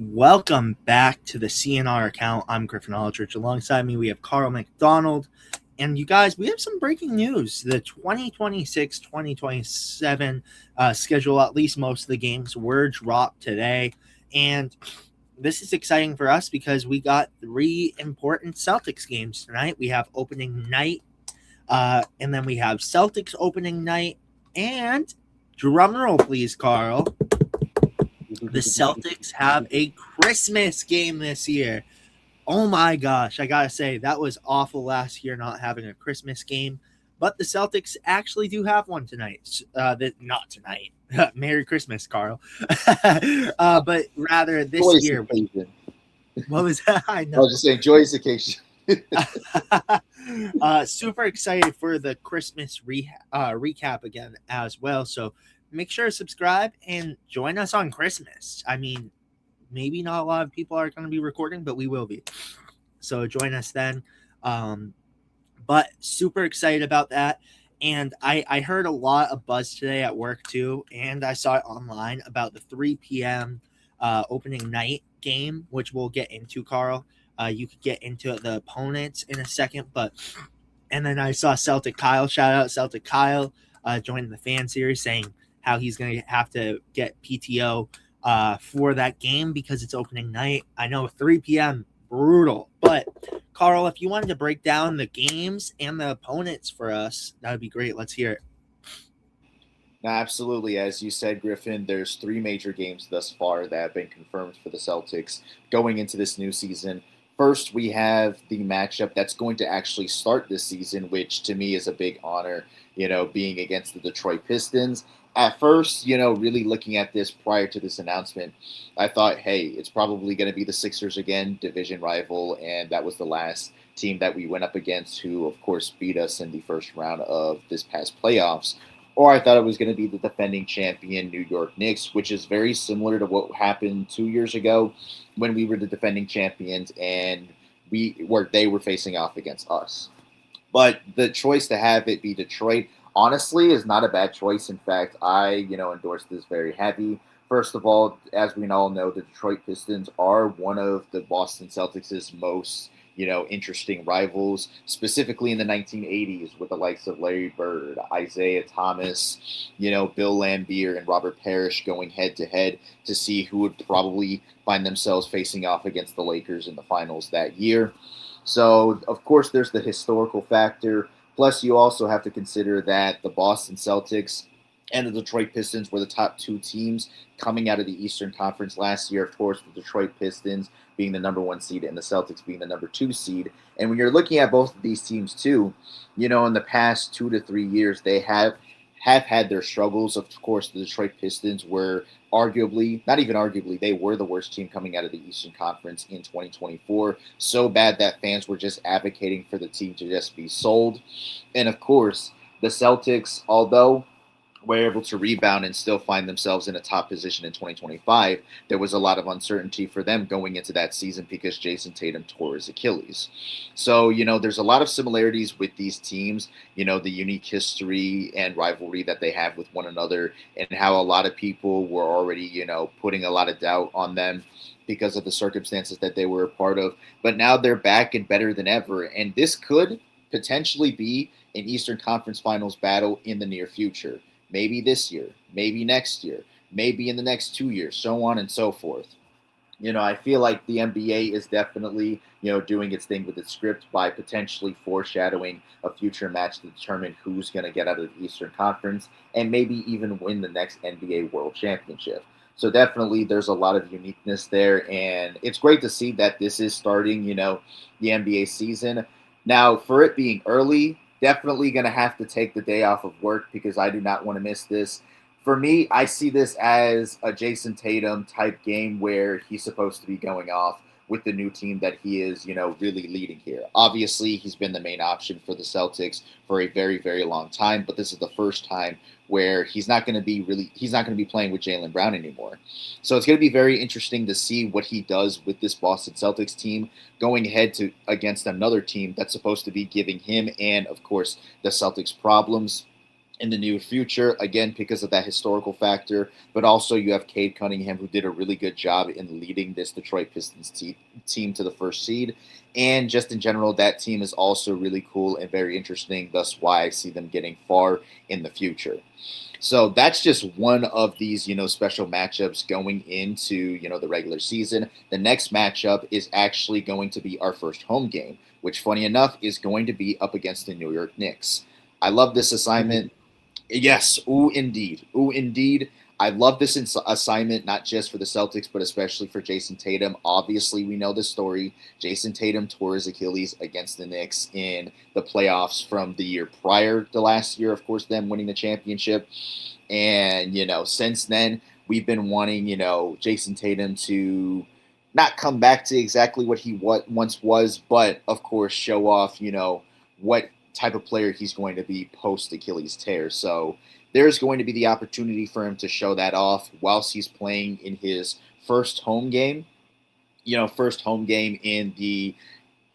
Welcome back to the CNR account. I'm Griffin Aldrich. Alongside me, we have Carl McDonald. And you guys, we have some breaking news. The 2026-2027 schedule, at least most of the games, were dropped today. And this is exciting for us because we got three important Celtics games tonight. We have opening night, and then we have Celtics opening night. And drumroll, please, Carl. The Celtics have a Christmas game this year. Oh my gosh, I gotta say, that was awful last year not having a Christmas game. But the Celtics actually do have one tonight. Not tonight. Merry Christmas, Carl. But rather this Joyous year. occasion. What was that? I I know. was just saying, joyous occasion. Super excited for the Christmas recap again as well. So make sure to subscribe and join us on Christmas. I mean, maybe not a lot of people are going to be recording, but we will be. So join us then. But super excited about that. And I heard a lot of buzz today at work too. And I saw it online about the 3 p.m. Opening night game, which we'll get into, Carl. You could get into the opponents in a second. And then I saw Celtic Kyle, shout out Celtic Kyle, joining the fan series saying how he's going to have to get PTO for that game because it's opening night. I know 3 p.m. brutal, but Carl, if you wanted to break down the games and the opponents for us, that would be great. Let's hear it. No, absolutely. As you said, Griffin, there's three major games thus far that have been confirmed for the Celtics going into this new season. First, we have the matchup that's going to actually start this season, which to me is a big honor, being against the Detroit Pistons. At first, really looking at this prior to this announcement, I thought, hey, it's probably going to be the Sixers again, division rival, and that was the last team that we went up against who, of course, beat us in the first round of this past playoffs. Or I thought it was going to be the defending champion New York Knicks, which is very similar to what happened 2 years ago when we were the defending champions and they were facing off against us. But the choice to have it be Detroit, honestly, is not a bad choice. In fact, I, endorse this very heavy. First of all, as we all know, the Detroit Pistons are one of the Boston Celtics' most, interesting rivals, specifically in the 1980s with the likes of Larry Bird, Isaiah Thomas, Bill Laimbeer, and Robert Parrish going head to head to see who would probably find themselves facing off against the Lakers in the finals that year. So, of course, there's the historical factor. Plus, you also have to consider that the Boston Celtics and the Detroit Pistons were the top two teams coming out of the Eastern Conference last year. Of course, the Detroit Pistons being the number one seed and the Celtics being the number two seed. And when you're looking at both of these teams too, in the past 2 to 3 years, they have had their struggles. Of course, the Detroit Pistons were arguably, not even arguably, they were the worst team coming out of the Eastern Conference in 2024. So bad that fans were just advocating for the team to just be sold. And of course, the Celtics, although were able to rebound and still find themselves in a top position in 2025, there was a lot of uncertainty for them going into that season because Jason Tatum tore his Achilles. So, there's a lot of similarities with these teams, the unique history and rivalry that they have with one another and how a lot of people were already, putting a lot of doubt on them because of the circumstances that they were a part of. But now they're back and better than ever. And this could potentially be an Eastern Conference Finals battle in the near future. Maybe this year, maybe next year, maybe in the next 2 years, so on and so forth. I feel like the NBA is definitely, doing its thing with its script by potentially foreshadowing a future match to determine who's going to get out of the Eastern Conference and maybe even win the next NBA World Championship. So definitely there's a lot of uniqueness there, and it's great to see that this is starting, the NBA season. Now, for it being early, definitely going to have to take the day off of work because I do not want to miss this. For me, I see this as a Jason Tatum type game where he's supposed to be going off with the new team that he is, really leading here. Obviously, he's been the main option for the Celtics for a very, very long time, but this is the first time where he's not going to be playing with Jaylen Brown anymore. So it's going to be very interesting to see what he does with this Boston Celtics team going ahead to against another team that's supposed to be giving him and, of course, the Celtics problems. in the near future, again, because of that historical factor. But also, you have Cade Cunningham, who did a really good job in leading this Detroit Pistons team to the first seed. And just in general, that team is also really cool and very interesting. Thus, why I see them getting far in the future. So that's just one of these, special matchups going into, the regular season. The next matchup is actually going to be our first home game, which, funny enough, is going to be up against the New York Knicks. I love this assignment. Yes, ooh, indeed. Ooh, indeed. I love this assignment, not just for the Celtics, but especially for Jason Tatum. Obviously, we know the story. Jason Tatum tore his Achilles against the Knicks in the playoffs from the year prior to last year, of course, them winning the championship. And, since then, we've been wanting, Jason Tatum to not come back to exactly what he once was, but, of course, show off, what type of player he's going to be post Achilles tear. So there's going to be the opportunity for him to show that off whilst he's playing in his first home game. First home game in the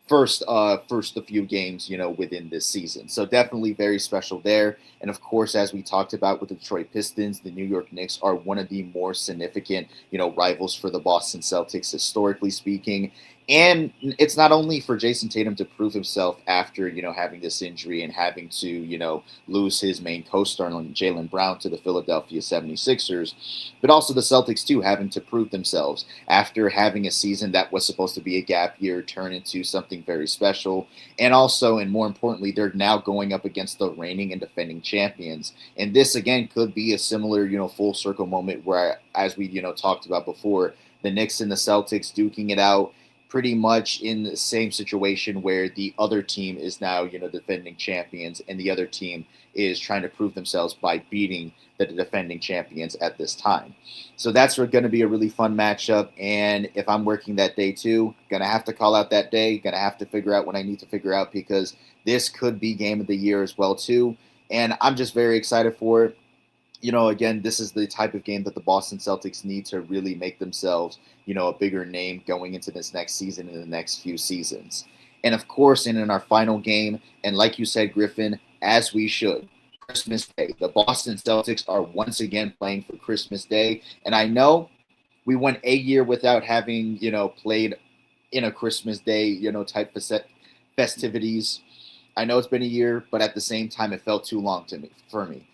first a few games within this season. So definitely very special there. And of course, as we talked about with the Detroit Pistons, the New York Knicks are one of the more significant rivals for the Boston Celtics, historically speaking. And it's not only for Jason Tatum to prove himself after having this injury and having to lose his main co-star Jaylen Brown to the Philadelphia 76ers, but also the Celtics too having to prove themselves after having a season that was supposed to be a gap year turn into something very special. And also, and more importantly, they're now going up against the reigning and defending champions. And this again could be a similar full circle moment where, as we talked about before, the Knicks and the Celtics duking it out pretty much in the same situation where the other team is now defending champions, and the other team is trying to prove themselves by beating the defending champions at this time. So that's going to be a really fun matchup. And if I'm working that day too, gonna have to call out that day, gonna have to figure out what I need to figure out, because this could be game of the year as well too. And I'm just very excited for it. Again, this is the type of game that the Boston Celtics need to really make themselves, a bigger name going into this next season and the next few seasons. And of course, in our final game, and like you said, Griffin, as we should, Christmas Day. The Boston Celtics are once again playing for Christmas Day. And I know we went a year without having, played in a Christmas Day, type of festivities. I know it's been a year, but at the same time, it felt too long for me.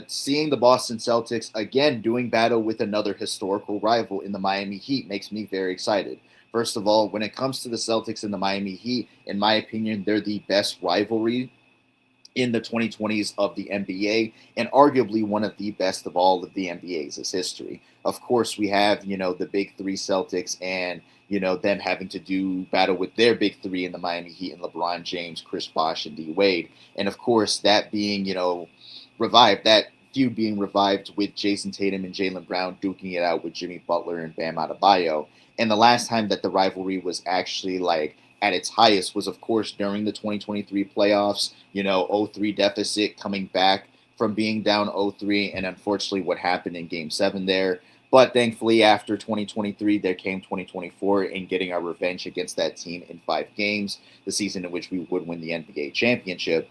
Seeing the Boston Celtics again doing battle with another historical rival in the Miami Heat makes me very excited. First of all, when it comes to the Celtics and the Miami Heat, in my opinion, they're the best rivalry in the 2020s of the NBA, and arguably one of the best of all of the NBA's history. Of course, we have, the big three Celtics and, them having to do battle with their big three in the Miami Heat and LeBron James, Chris Bosh, and D Wade. And of course, that being, revived, that feud being revived with Jason Tatum and Jaylen Brown duking it out with Jimmy Butler and Bam Adebayo. And the last time that the rivalry was actually at its highest was, of course, during the 2023 playoffs, 0-3 deficit, coming back from being down 0-3, and unfortunately what happened in Game 7 there. But thankfully, after 2023, there came 2024 and getting our revenge against that team in 5 games, the season in which we would win the NBA championship.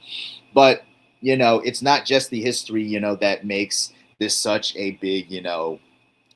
But, it's not just the history, that makes this such a big,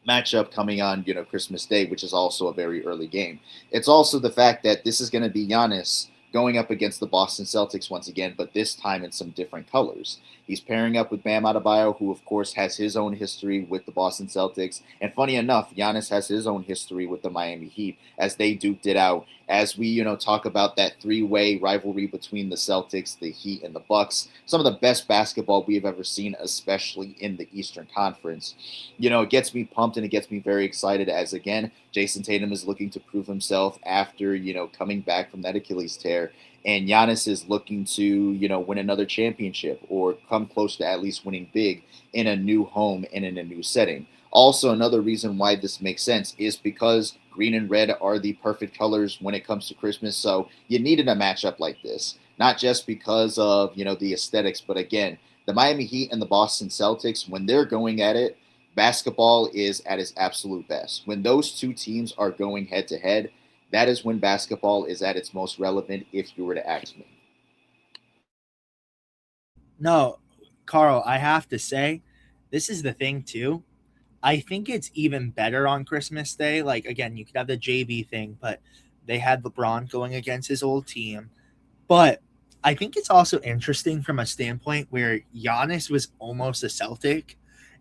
matchup coming on, Christmas Day, which is also a very early game. It's also the fact that this is going to be Giannis going up against the Boston Celtics once again, but this time in some different colors. He's pairing up with Bam Adebayo, who of course has his own history with the Boston Celtics. And funny enough, Giannis has his own history with the Miami Heat as they duked it out. As we, talk about that 3-way rivalry between the Celtics, the Heat, and the Bucks, some of the best basketball we have ever seen, especially in the Eastern Conference. It gets me pumped and it gets me very excited as, again, Jason Tatum is looking to prove himself after, coming back from that Achilles tear. And Giannis is looking to, win another championship or come close to at least winning big in a new home and in a new setting. Also, another reason why this makes sense is because green and red are the perfect colors when it comes to Christmas. So you needed a matchup like this, not just because of, the aesthetics, but again, the Miami Heat and the Boston Celtics, when they're going at it, basketball is at its absolute best. When those two teams are going head to head, that is when basketball is at its most relevant, if you were to ask me. No, Carl, I have to say, this is the thing too. I think it's even better on Christmas Day. Like again, you could have the JB thing, but they had LeBron going against his old team. But I think it's also interesting from a standpoint where Giannis was almost a Celtic,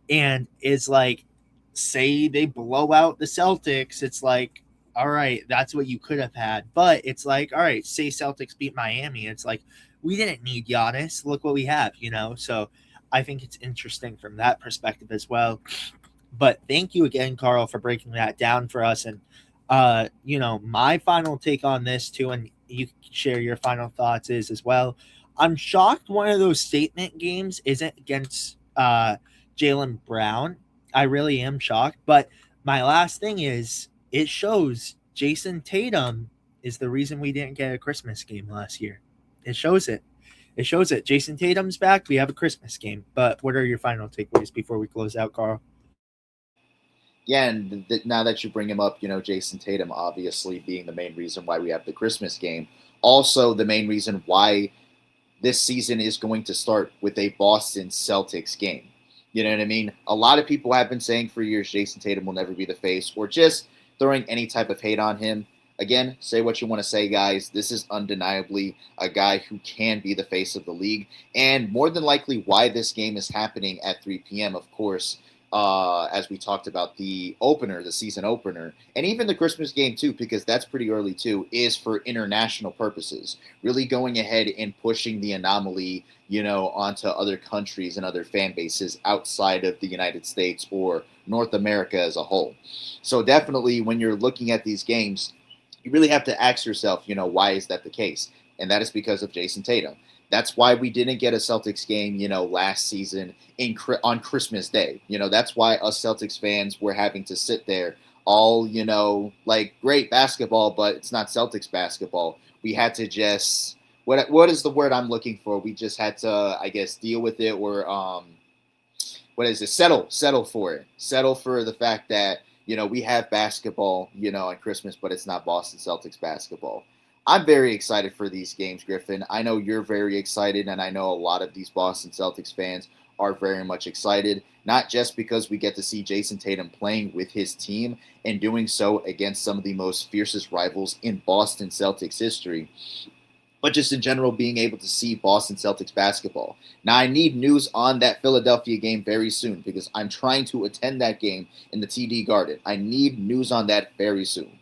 and it's like, say they blow out the Celtics, it's like, all right, that's what you could have had. But it's like, all right, say Celtics beat Miami, it's like we didn't need Giannis. Look what we have, you know. So I think it's interesting from that perspective as well. But thank you again, Carl, for breaking that down for us. And my final take on this too, and you can share your final thoughts is as well. I'm shocked one of those statement games isn't against Jaylen Brown. I really am shocked. But my last thing is it shows Jason Tatum is the reason we didn't get a Christmas game last year. It shows it. It shows it. Jason Tatum's back. We have a Christmas game. But what are your final takeaways before we close out, Carl? Yeah, and now that you bring him up, Jason Tatum obviously being the main reason why we have the Christmas game. Also, the main reason why this season is going to start with a Boston Celtics game. You know what I mean? A lot of people have been saying for years Jason Tatum will never be the face, or just throwing any type of hate on him. Again, say what you want to say, guys. This is undeniably a guy who can be the face of the league. And more than likely why this game is happening at 3 p.m., of course, as we talked about the opener, the season opener, and even the Christmas game too, because that's pretty early too, is for international purposes. Really going ahead and pushing the anomaly, onto other countries and other fan bases outside of the United States or North America as a whole. So definitely when you're looking at these games, you really have to ask yourself, why is that the case? And that is because of Jason Tatum. That's why we didn't get a Celtics game, last season on Christmas Day. That's why us Celtics fans were having to sit there all, like great basketball, but it's not Celtics basketball. We had to just what is the word I'm looking for? We just had to, I guess, deal with it or what is it? Settle for it. Settle for the fact that we have basketball, on Christmas, but it's not Boston Celtics basketball. I'm very excited for these games, Griffin. I know you're very excited, and I know a lot of these Boston Celtics fans are very much excited, not just because we get to see Jason Tatum playing with his team and doing so against some of the most fiercest rivals in Boston Celtics history, but just in general being able to see Boston Celtics basketball. Now, I need news on that Philadelphia game very soon because I'm trying to attend that game in the TD Garden. I need news on that very soon.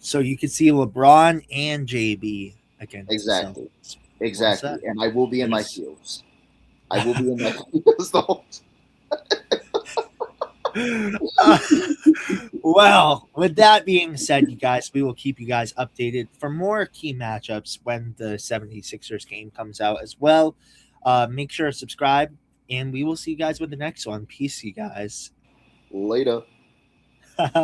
So you could see LeBron and JB against the Exactly. Celtics. Well Exactly. said. And I will be in my Nice. fields. I will be in my fields the whole Uh, well, with that being said, you guys, we will keep you guys updated for more key matchups when the 76ers game comes out as well. Make sure to subscribe, and we will see you guys with the next one. Peace, you guys. later.